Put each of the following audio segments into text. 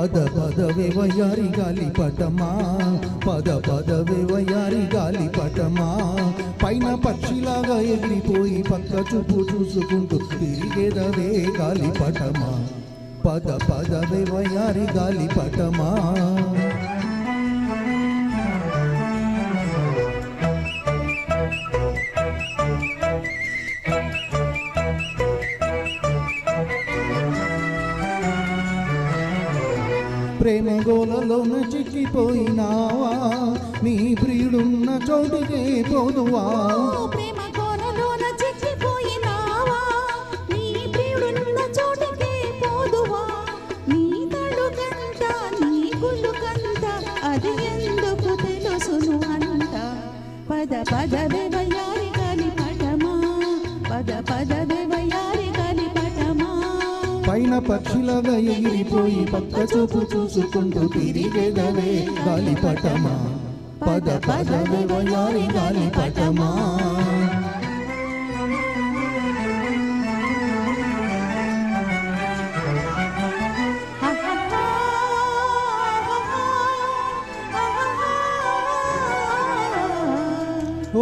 పద పదవే వయ్యారి గాలి పటమా, పద పదవే వయ్యారి గాలి పటమా. పైన పక్షిలాగా ఎగిరిపోయి పక్క చూపు చూసుకుంటూ తిరిగేదవే గాలి పటమా, పద పదవే వయ్యారి గాలి పటమా. ప్రేమ గోలలోన చిక్కిపోయినావా, నీ ప్రియుడున్న చోటుకే పోదువా. ప్రేమ గోలలోన చిక్కిపోయినావా, నీ ప్రియుడున్న చోటుకే పోదువా. నీ తడుకంట నీ గుళ్ళుకంట అది ఎందుకు తెలుసును అంట. పద పదవే వయ్యారి గాలి పటమా, పద పదవే వయ్యారి గాలి పటమా. పైన పక్షిలాగా ఎగిరిపోయి పక్క చూపు చూసుకుంటూ తిరిగేదవే గాలి పటమా, పద పదవే వయ్యారి గాలి పటమా.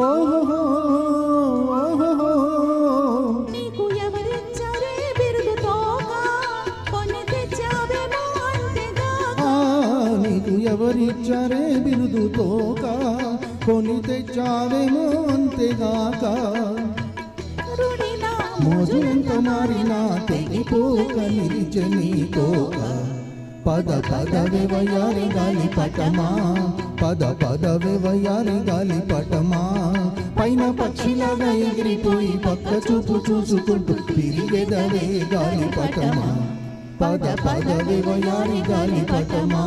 ఓహో నీకు ఎవరిచ్చారే బిరుదు తోక, కొని తెచ్చావేమో అంతేగాక. నీకు ఎవరిచ్చారే బిరుదు తోక, కొని తెచ్చావేమో అంతేగాక. మోజు ఎంత మారినా తెగిపోక నిలిచె నీ తోక. పద పదవే వయ్యారి గాలి పటమా, పద పదవే వయ్యారి గాలి పటమా. పైన పక్షిలాగా ఎగిరిపోయి పక్క చూపు చూసుకుంటూ తిరిగేదవే గాలి పటమా, పద పదవే వయ్యారి గాలి పటమా.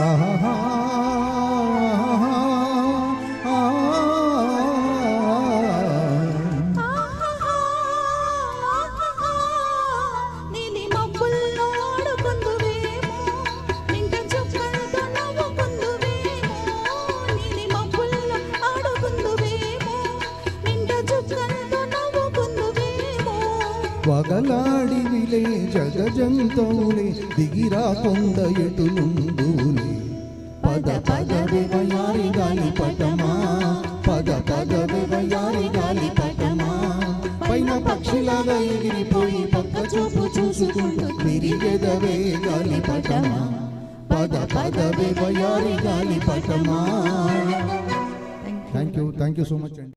ఆహా వగలాడివిలే జగజంతవులే దిగిరా కొండ ఎటులుందులే. పద పదవే వయ్యారి గాలి పటమా, పద పదవే వయ్యారి గాలి పటమా. పైన పక్షిలాగా ఎగిరిపోయి పక్క చూపు చూసుకుంటూ తిరిగేదవే గాలి పటమా, పద పదవే వయ్యారి గాలి పటమా. థ్యాంక్ యూ సో మచ్ అండి.